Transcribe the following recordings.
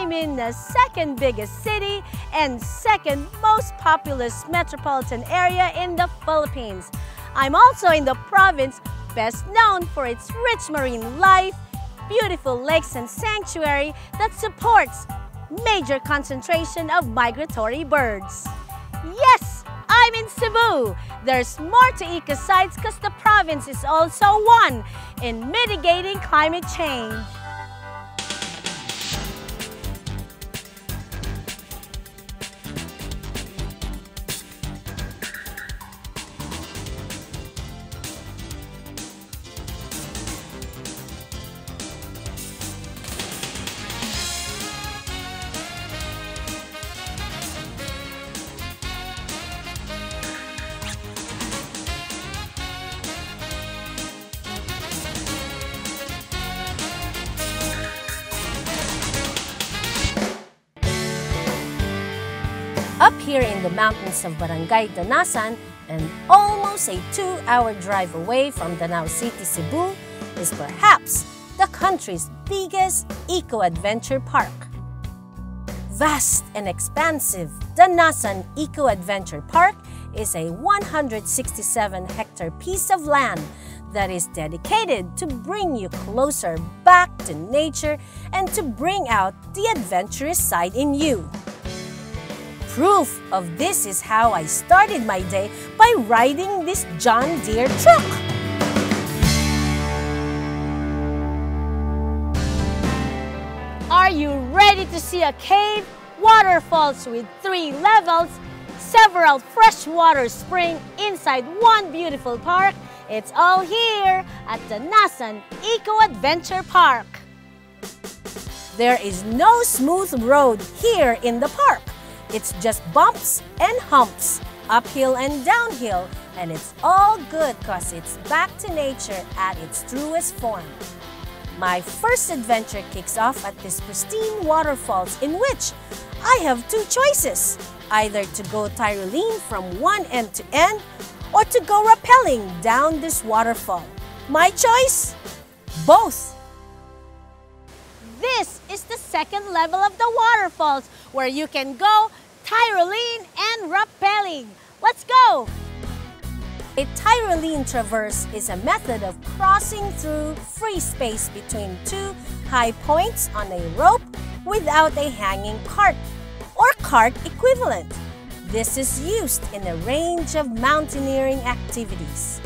I'm in the second biggest city and second most populous metropolitan area in the Philippines. I'm also in the province best known for its rich marine life, beautiful lakes and sanctuary that supports major concentration of migratory birds. Yes, I'm in Cebu. There's more to eco-sites because the province is also one in mitigating climate change. Up here in the mountains of Barangay Danasan and almost a 2-hour drive away from Danao City, Cebu, is perhaps the country's biggest eco-adventure park. Vast and expansive, Danasan Eco-Adventure Park is a 167-hectare piece of land that is dedicated to bring you closer back to nature and to bring out the adventurous side in you. Proof of this is how I started my day by riding this John Deere truck. Are you ready to see a cave, waterfalls with 3 levels, several freshwater springs inside one beautiful park? It's all here at the Danasan Eco-Adventure Park. There is no smooth road here in the park. It's just bumps and humps, uphill and downhill, and it's all good because it's back to nature at its truest form. My first adventure kicks off at this pristine waterfalls in which I have 2 choices, either to go Tyrolean from one end to end or to go rappelling down this waterfall. My choice? Both. This is the second level of the waterfalls where you can go Tyrolean and rappelling. Let's go! A Tyrolean traverse is a method of crossing through free space between 2 high points on a rope without a hanging cart or cart equivalent. This is used in a range of mountaineering activities.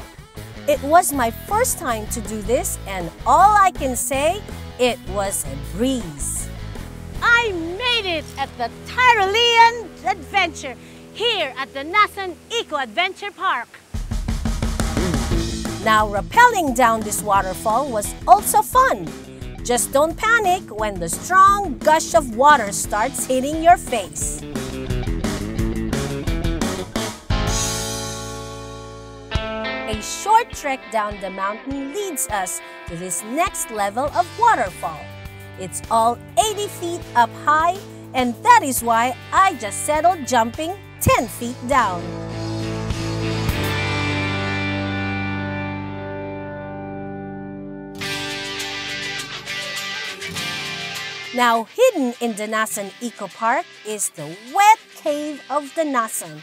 It was my first time to do this, and all I can say, it was a breeze. I made it at the Tyrolean adventure here at the Danasan Eco-Adventure Park. Now, rappelling down this waterfall was also fun. Just don't panic when the strong gush of water starts hitting your face. A short trek down the mountain leads us to this next level of waterfall. It's all 80 feet up high, and that is why I just settled jumping 10 feet down. Now, hidden in Danasan Eco Park is the wet cave of Danasan.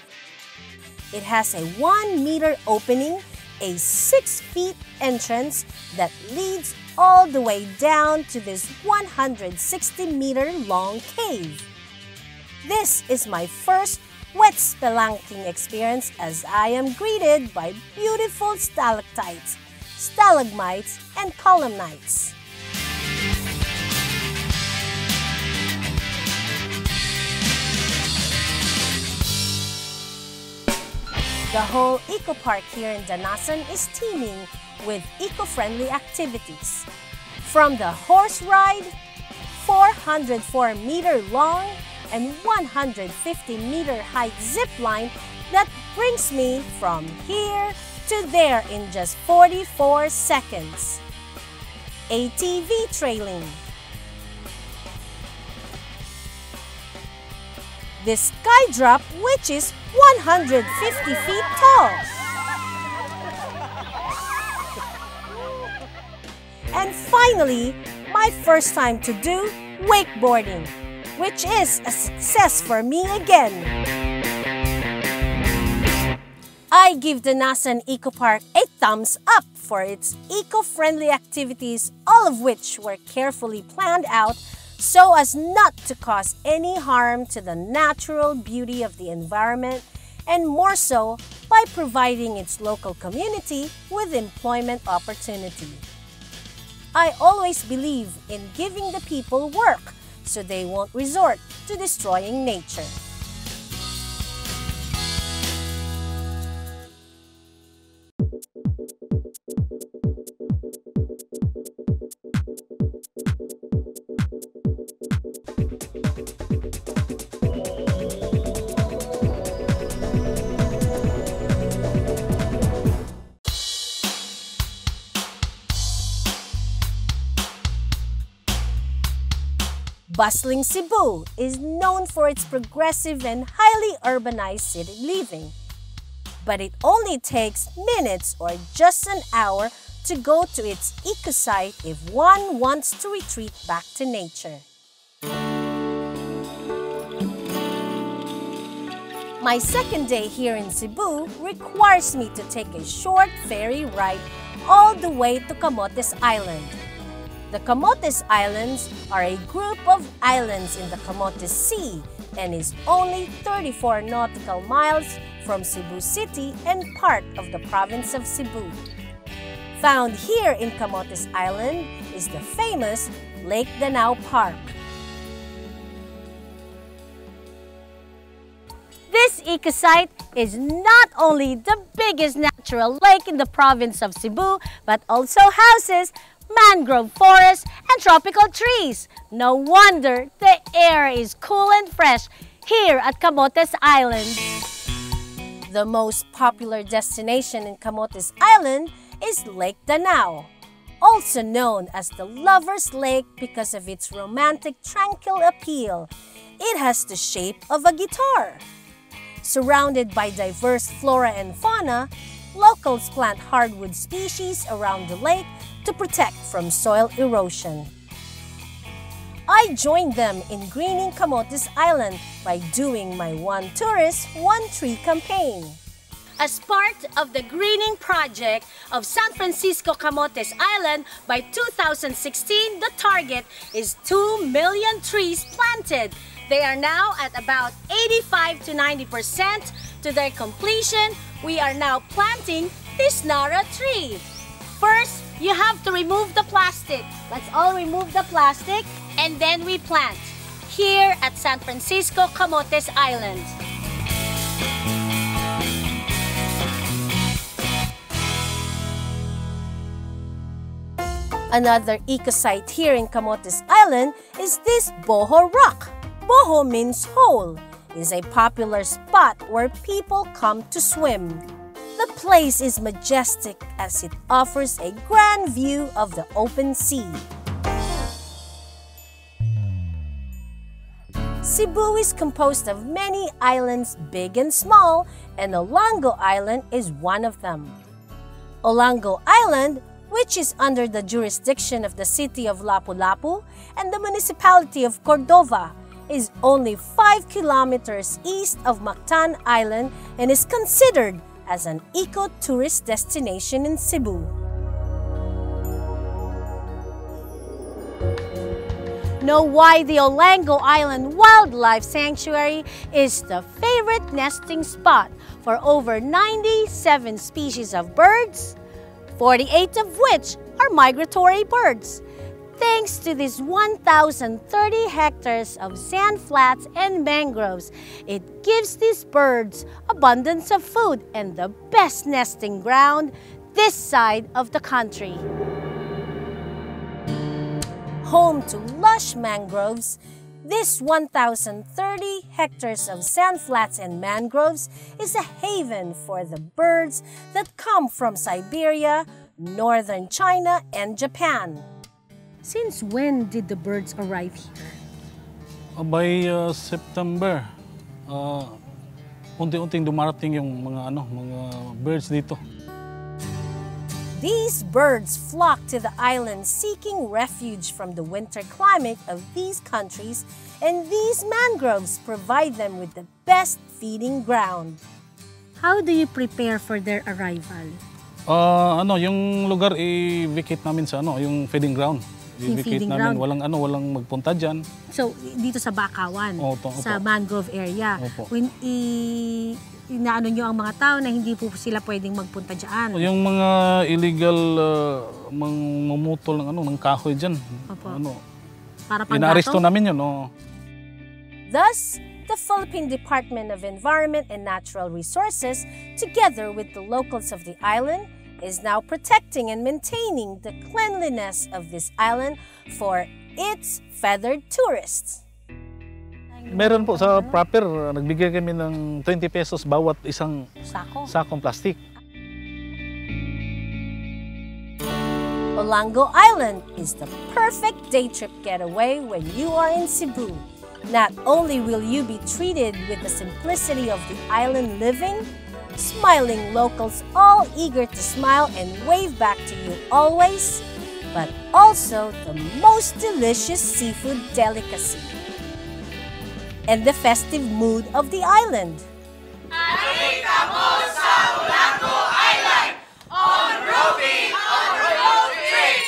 It has a 1-meter opening, a 6-feet entrance that leads all the way down to this 160-meter long cave. This is my first wet spelunking experience as I am greeted by beautiful stalactites, stalagmites, and columnites. The whole eco park here in Danasan is teeming with eco-friendly activities. From the horse ride, 404-meter long and 150-meter height zip line that brings me from here to there in just 44 seconds. ATV trailing. This sky drop, which is 150 feet tall. And finally, my first time to do wakeboarding. which is a success for me again. I give Danasan Eco Park a thumbs up for its eco-friendly activities, all of which were carefully planned out so as not to cause any harm to the natural beauty of the environment, and more so by providing its local community with employment opportunity. I always believe in giving the people work so they won't resort to destroying nature. Bustling Cebu is known for its progressive and highly urbanized city living. But it only takes minutes or just an hour to go to its eco-site if one wants to retreat back to nature. My second day here in Cebu requires me to take a short ferry ride all the way to Camotes Island. The Camotes Islands are a group of islands in the Camotes Sea and is only 34 nautical miles from Cebu City and part of the province of Cebu. Found here in Camotes Island is the famous Lake Danao Park. This eco-site is not only the biggest natural lake in the province of Cebu, but also houses mangrove forests and tropical trees. No wonder the air is cool and fresh here at Camotes Island. The most popular destination in Camotes Island is Lake Danao, also known as the Lover's Lake because of its romantic tranquil appeal. It has the shape of a guitar. Surrounded by diverse flora and fauna, locals plant hardwood species around the lake to protect from soil erosion. I joined them in greening Camotes Island by doing my One Tourist, One Tree campaign. As part of the greening project of San Francisco Camotes Island, by 2016, the target is 2 million trees planted. They are now at about 85 to 90% to their completion. We are now planting this Nara tree. First, you have to remove the plastic. Let's all remove the plastic and then we plant here at San Francisco Camotes Island. Another eco-site here in Camotes Island is this Boho Rock. Boho means hole. Is a popular spot where people come to swim. The place is majestic as it offers a grand view of the open sea. Cebu is composed of many islands, big and small, and Olango Island is one of them. Olango Island, which is under the jurisdiction of the city of Lapu-Lapu and the municipality of Cordova, is only 5 kilometers east of Mactan Island and is considered as an eco-tourist destination in Cebu. Know why the Olango Island Wildlife Sanctuary is the favorite nesting spot for over 97 species of birds, 48 of which are migratory birds. Thanks to these 1,030 hectares of sand flats and mangroves, it gives these birds abundance of food and the best nesting ground this side of the country. Home to lush mangroves, this 1,030 hectares of sand flats and mangroves is a haven for the birds that come from Siberia, northern China, and Japan. Since when did the birds arrive here? By September, unti-unting dumarating yung mga birds dito. These birds flock to the island seeking refuge from the winter climate of these countries, and these mangroves provide them with the best feeding ground. How do you prepare for their arrival? Yung lugar i-vacate namin sa yung feeding ground. I-vacate namin, walang magpunta diyan. So dito sa Bakawan, Opo. sa mangrove area. Opo. When inaano nyo ang mga tao na hindi po sila pwedeng magpunta diyan. Yung mga illegal mamutol ng kahoy diyan. Opo. Para panggato? Inaaresto namin yun. Thus, the Philippine Department of Environment and Natural Resources, together with the locals of the island, is now protecting and maintaining the cleanliness of this island for its feathered tourists. Meron po sa proper, nagbigay kami ng 20 pesos bawat isang sakong plastic. Olango Island is the perfect day trip getaway when you are in Cebu. Not only will you be treated with the simplicity of the island living, smiling locals all eager to smile and wave back to you always, but also the most delicious seafood delicacy and the festive mood of the island. Nakita mo sa Olango Island on roving on road trip!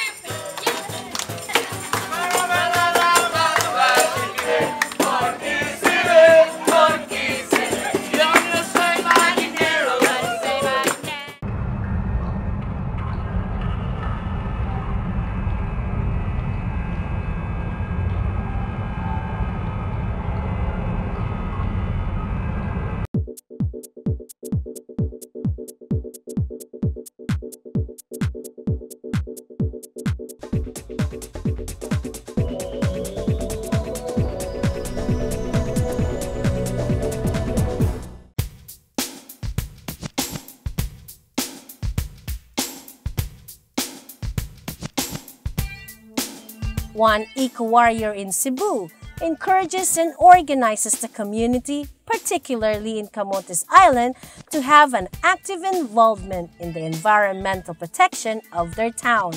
One eco-warrior in Cebu encourages and organizes the community, particularly in Camotes Island, to have an active involvement in the environmental protection of their town.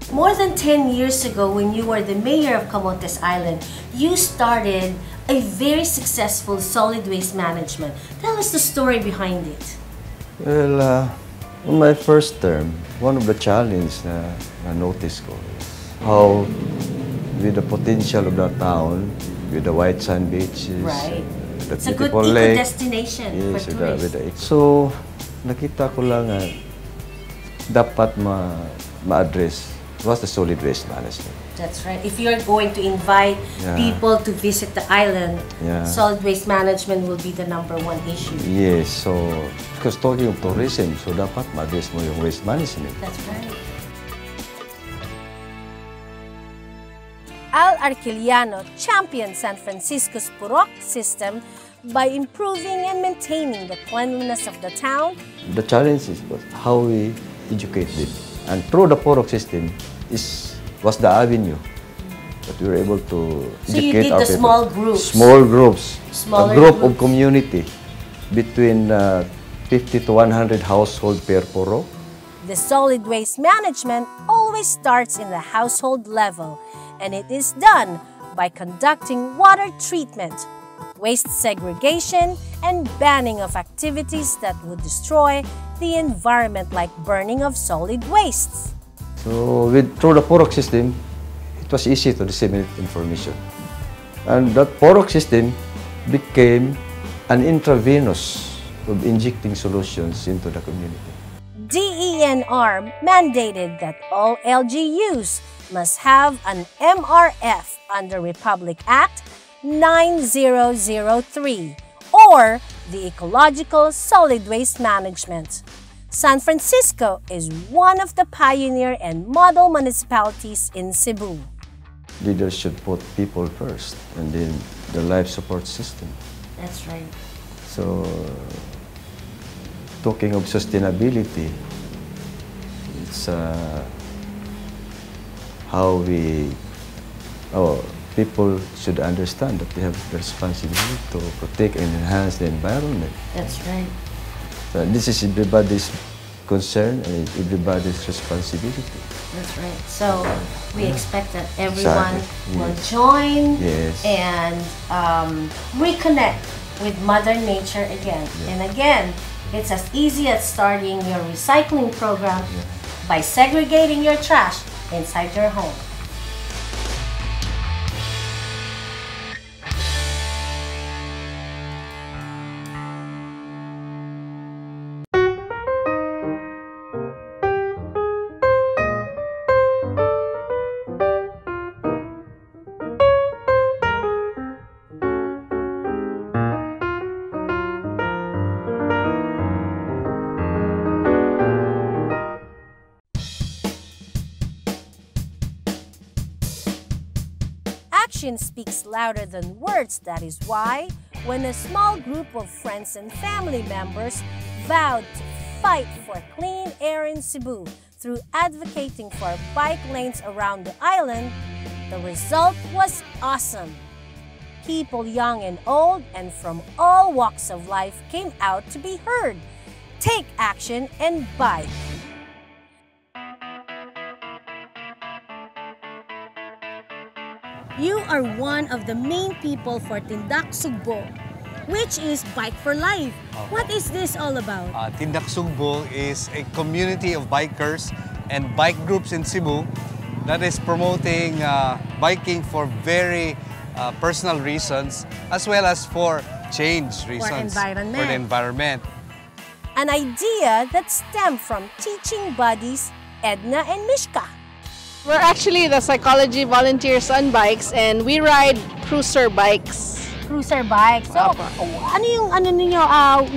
More than 10 years ago, when you were the mayor of Camotes Island, you started a very successful solid waste management. Tell us the story behind it. Well, on my first term, one of the challenges I noticed is how, with the potential of the town, with the white sand beaches, right. The It's a good beautiful lake, eco-destination yes, for tourists. So, nakita ko lang dapat ma-address was the solid waste management. That's right. If you're going to invite people to visit the island, solid waste management will be the #1 issue. Yes, so because talking of tourism, so dapat ma-address mo yung waste management. That's right. Al Arquiliano championed San Francisco's Purok system by improving and maintaining the cleanliness of the town. The challenge is how we educate them. And through the Purok system was the avenue that we were able to educate our people. Small groups. Small groups. Smaller a group groups. of community between 50 to 100 household per Purok. The solid waste management always starts in the household level, and it is done by conducting water treatment, waste segregation, and banning of activities that would destroy the environment like burning of solid wastes. So through the Purok system, it was easy to disseminate information. And that Purok system became an intravenous of injecting solutions into the community. DENR mandated that all LGUs must have an MRF under Republic Act 9003 or the Ecological Solid Waste Management. San Francisco is one of the pioneer and model municipalities in Cebu. Leaders should put people first and then the life support system. That's right. So, talking of sustainability, it's how people should understand that they have the responsibility to protect and enhance the environment. That's right. So this is everybody's concern and everybody's responsibility. That's right. So we expect that everyone Exactly. will join Yes. and reconnect with Mother Nature again. And again, it's as easy as starting your recycling program by segregating your trash inside your home. Action speaks louder than words. That is why, when a small group of friends and family members vowed to fight for clean air in Cebu through advocating for bike lanes around the island, the result was awesome. People young and old and from all walks of life came out to be heard. Take action and bike. You are one of the main people for Tindak Sugbo, which is Bike for Life. What is this all about? Tindak Sugbo is a community of bikers and bike groups in Cebu that is promoting biking for very personal reasons as well as for change reasons. For the environment. An idea that stemmed from teaching buddies Edna and Mishka. We're actually the psychology volunteers on bikes and we ride cruiser bikes. Cruiser bikes. So,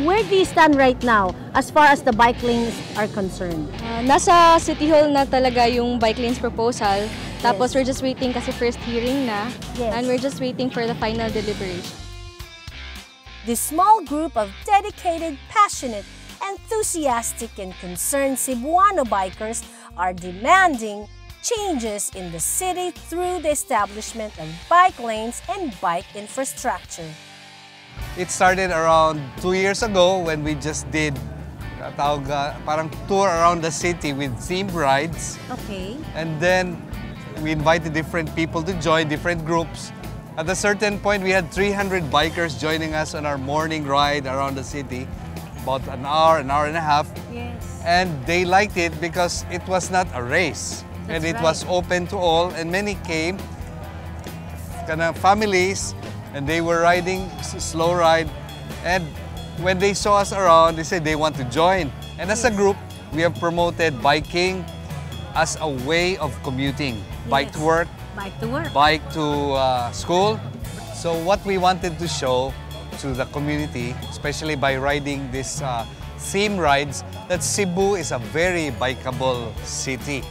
where do you stand right now as far as the bike lanes are concerned? Nasa City Hall na talaga yung bike lanes proposal. Tapos we're just waiting kasi first hearing na. And we're just waiting for the final deliberation. This small group of dedicated, passionate, enthusiastic, and concerned Cebuano bikers are demanding changes in the city through the establishment of bike lanes and bike infrastructure. It started around 2 years ago when we just did parang tour around the city with themed rides. Okay. And then we invited different people to join, different groups. At a certain point, we had 300 bikers joining us on our morning ride around the city, about an hour and a half. Yes. And they liked it because it was not a race. And it was open to all, and many came, families, and they were riding slow ride. And when they saw us around, they said they want to join. And as a group, we have promoted biking as a way of commuting. Bike to work, bike to school. So what we wanted to show to the community, especially by riding these theme rides, that Cebu is a very bikeable city.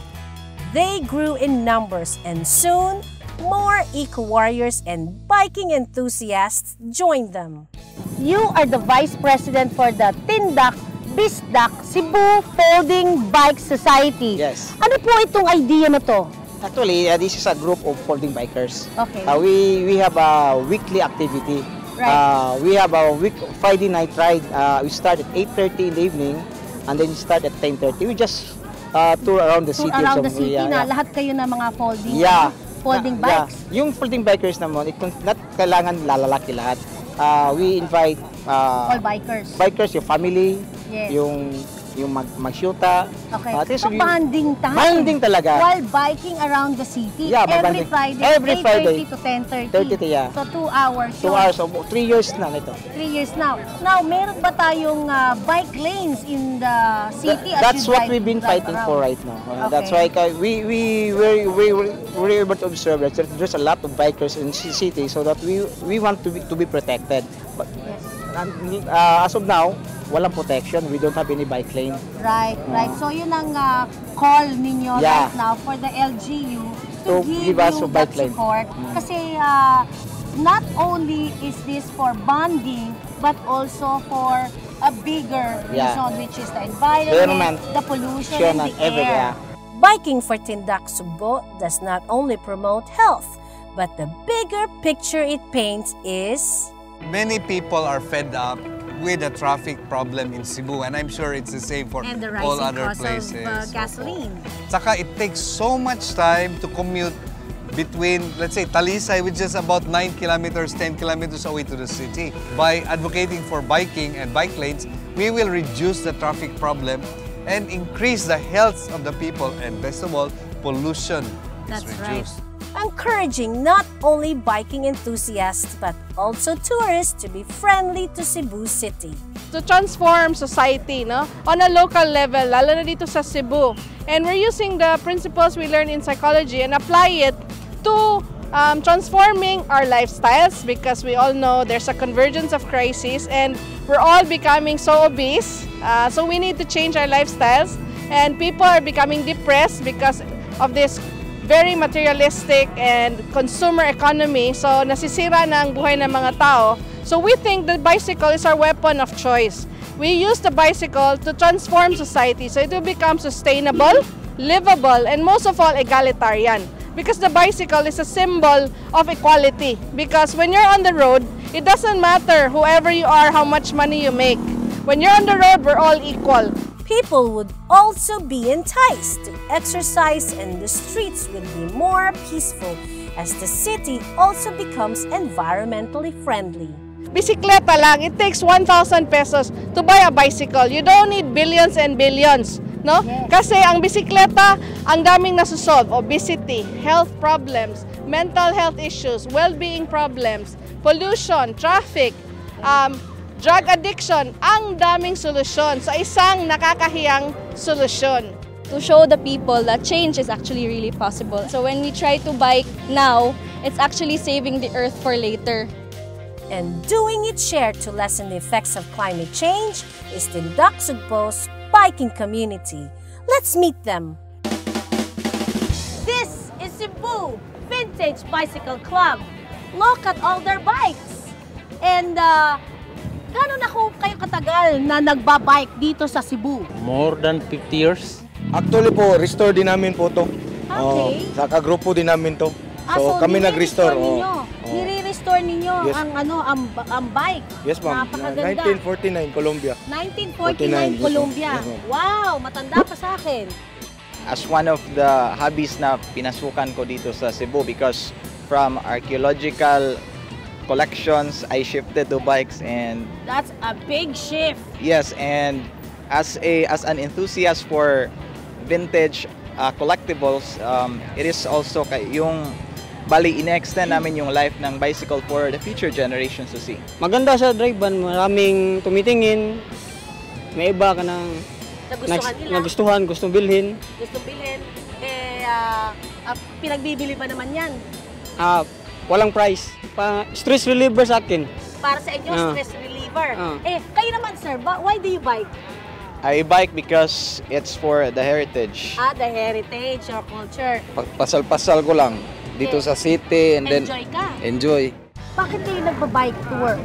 They grew in numbers and soon, more eco-warriors and biking enthusiasts joined them. You are the Vice President for the Tindak Bisdak Cebu Folding Bike Society. Yes. Ano po itong idea na to? Actually, this is a group of folding bikers. Okay. We have a weekly activity. Right. We have a Friday night ride. We start at 8:30 in the evening and then start at 10:30. We just tour around the city. Around the city na lahat kayo na mga folding bikes? Yung folding bikers naman, not kailangan lalaki lahat. We invite all bikers. Bikers, yung family, Yes. yung mag-shoota. Okay. So bonding time. Bonding talaga. While biking around the city. Yeah, every bonding. Friday, 8:30 to 10:30. 30, yeah. So 2 hours. 2 hours, so 3 years na nito. 3 years now. Now, meron ba tayong bike lanes in the city? That's what we've been fighting for right now. That's why we were able to observe that there's a lot of bikers in the city, so that we want to be protected. But as of now, walang protection. We don't have any bike lane. Right. So yun ang call ninyo right now for the LGU to give us you a bike that lane. support. Kasi not only is this for bonding, but also for a bigger reason, which is the environment, the pollution, and the air. Biking for Tindak Sugbo does not only promote health, but the bigger picture it paints is... Many people are fed up with the traffic problem in Cebu, and I'm sure it's the same for And the all rising other cost places. of gasoline. Saka it takes so much time to commute between, let's say, Talisay, which is about 9 kilometers, 10 kilometers away to the city. By advocating for biking and bike lanes, we will reduce the traffic problem and increase the health of the people, and best of all, pollution is That's right. reduced. Encouraging not only biking enthusiasts but also tourists to be friendly to Cebu City. To transform society, no, on a local level, lalo na dito sa Cebu. And we're using the principles we learned in psychology and apply it to transforming our lifestyles, because we all know there's a convergence of crises and we're all becoming so obese. So we need to change our lifestyles, and people are becoming depressed because of this very materialistic and consumer economy. So nasisira na ang buhay ng mga tao. So we think the bicycle is our weapon of choice. We use the bicycle to transform society so it will become sustainable, livable, and most of all, egalitarian. Because the bicycle is a symbol of equality. Because when you're on the road, it doesn't matter whoever you are, how much money you make. When you're on the road, we're all equal. People would also be enticed to exercise and the streets would be more peaceful as the city also becomes environmentally friendly. Bisikleta lang, it takes 1,000 pesos to buy a bicycle. You don't need billions and billions, no? Yes. Kasi ang bisikleta, ang daming nasusolve. Obesity, health problems, mental health issues, well-being problems, pollution, traffic, drug addiction, ang daming solusyon sa isang nakakahiyang solusyon. To show the people that change is actually really possible. So when we try to bike now, it's actually saving the earth for later. And doing its share to lessen the effects of climate change is the Sugpo's biking community. Let's meet them. This is Cebu Vintage Bicycle Club. Look at all their bikes. And gano'n na kayo katagal na nagbabike dito sa Cebu? More than 50 years. Actually po, restore din namin po to. Okay. Sa kagrupo din namin to. So kami nag-restore. Nire-restore ninyo Yes. ang bike. Yes, ma'am. Napakaganda. 1949, Colombia. 1949 Colombia. Yes, ma'am. Wow, matanda pa sa akin. As one of the hobbies na pinasukan ko dito sa Cebu, because from archaeological collections, I shifted to bikes, and That's a big shift. yes, and as an enthusiast for vintage collectibles, it is also yung bali ine-extend namin yung life ng bicycle for the future generations to see. Maganda sa drive-ban, maraming tumitingin, may iba ka ng Nagustuhan nila. nagustuhan, gustong bilhin. Gustong bilhin. Pinagbibili pa naman yan. Walang price. Stress reliever sa akin. Para sa inyo, stress reliever. Kayo naman sir, why do you bike? I bike because it's for the heritage. The heritage or culture. Pasal-pasal ko lang dito sa city, and then Enjoy ka. enjoy. Bakit kayo nagbabike to work?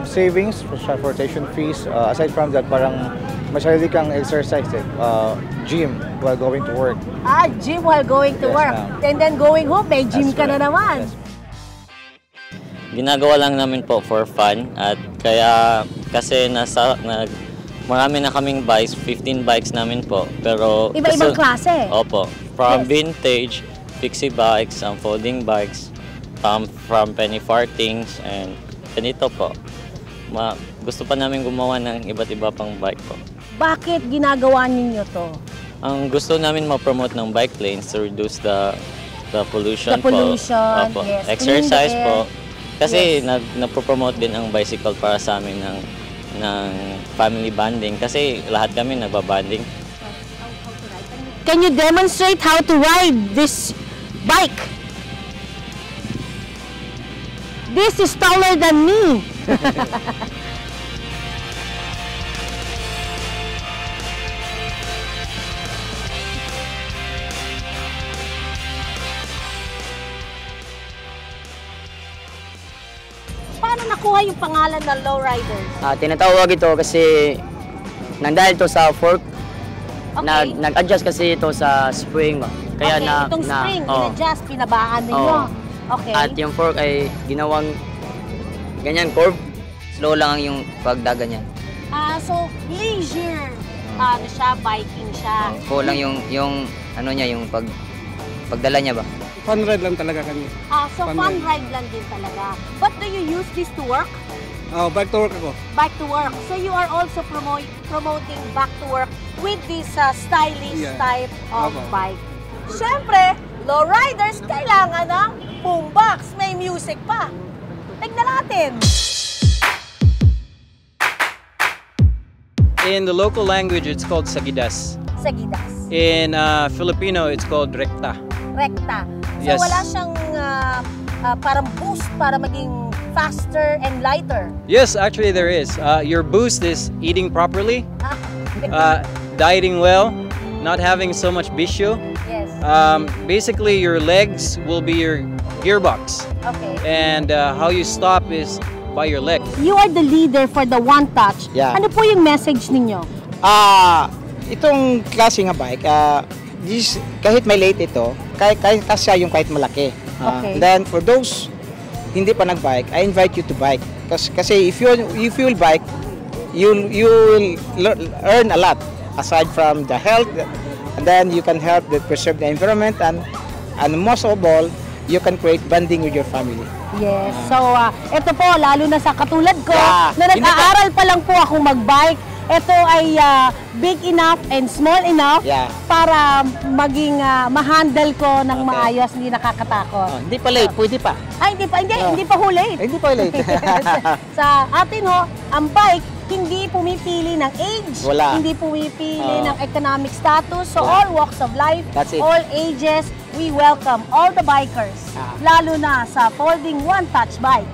Savings for transportation fees. Aside from that, parang masyadong kang exercise, gym while going to work. Gym while going to Yes, work. ma'am. And then going home, may gym That's ka na right. naman. Yes. Ginagawa lang namin po for fun, at kaya kasi marami na kaming bikes, 15 bikes namin po. Pero Iba-ibang klase. Opo. From Yes. vintage, fixie bikes, folding bikes, from penny farthings, and ganito po. Gusto pa namin gumawa ng iba't iba pang bike po. Bakit ginagawa ninyo to? Ang gusto namin ma-promote ng bike lanes to reduce the pollution, The pollution, po. Opo. yes. Exercise Clean the air. po. Kasi napopromote din ang bicycle para sa amin ng family bonding. Kasi lahat kami nagbabanding. Can you demonstrate how to ride this bike? This is taller than me. Paano nakuha yung pangalan ng lowriders? Tinatawag ito kasi nandahil ito sa fork. Okay. Nag-adjust kasi ito sa spring ba. Kaya okay, itong spring, in-adjust, pinabaan ninyo. Okay. At yung fork ay ginawang ganyan curve. slow lang yung pagdaga niya. So leisure, ano siya, biking siya. Kulang yung ano niya, yung pagdala niya ba? Fun ride lang talaga kami. So fun ride lang din talaga. But do you use this to work? Back to work ako. Back to work. So you are also promoting back to work with this stylish type of bike. Siyempre, lowriders kailangan ng boombox. May music pa. Tignan natin. In the local language, it's called sagidas. Sagidas. In Filipino, it's called recta. Recta. So Yes. wala siyang parang boost para maging faster and lighter. Yes, actually there is. Your boost is eating properly, dieting well, not having so much bisyo. Yes. Basically, your legs will be your gearbox. Okay. And how you stop is by your leg. You are the leader for the One Touch. Yeah. Ano po yung message ninyo? Itong klase nga bike, kahit may late ito, kasya yung kahit malaki. Okay. Then for those hindi pa nag-bike, I invite you to bike. Kasi if you will bike, you will earn a lot aside from the health, and then you can help to preserve the environment, and most of all, you can create bonding with your family. Yes. So, ito po, lalo na sa katulad ko, Yeah. na nag-aaral pa lang po ako mag-bike, ito ay big enough and small enough para maging ma-handle ko ng maayos, hindi nakakatakot. Hindi pa late, pwede pa. Hindi pa late. Hindi pa late. Sa atin ang bike, hindi pumipili ng age, Wala. hindi pumipili ng economic status, so all walks of life, That's it. all ages, we welcome all the bikers, lalo na sa folding one-touch bike.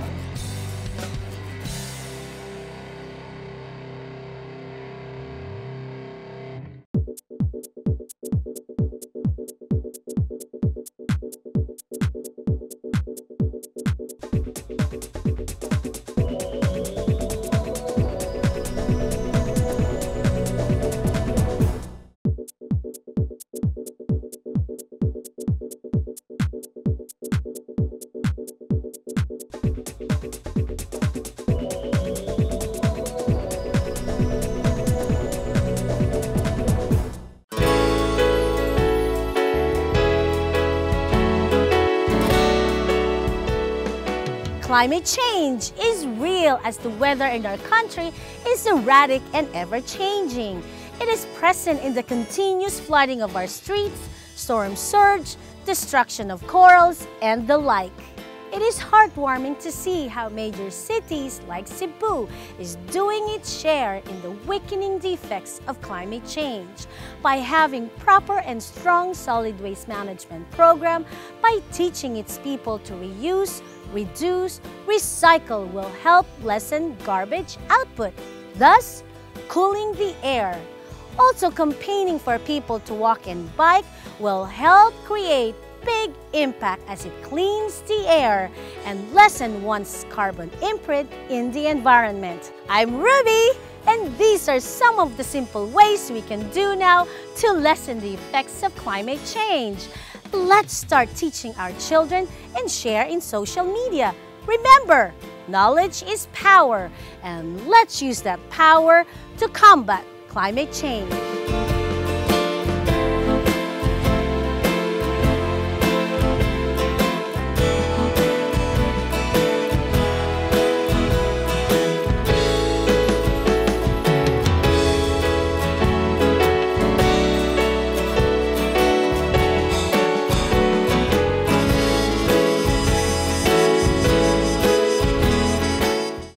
Climate change is real as the weather in our country is erratic and ever-changing. It is present in the continuous flooding of our streets, storm surge, destruction of corals, and the like. It is heartwarming to see how major cities like Cebu is doing its share in the weakening defects of climate change by having proper and strong solid waste management program, by teaching its people to reuse, reduce, recycle will help lessen garbage output, thus cooling the air. Also, campaigning for people to walk and bike will help create big impact as it cleans the air and lessen one's carbon imprint in the environment. I'm Ruby, and these are some of the simple ways we can do now to lessen the effects of climate change. Let's start teaching our children and share in social media. Remember, knowledge is power, and let's use that power to combat climate change.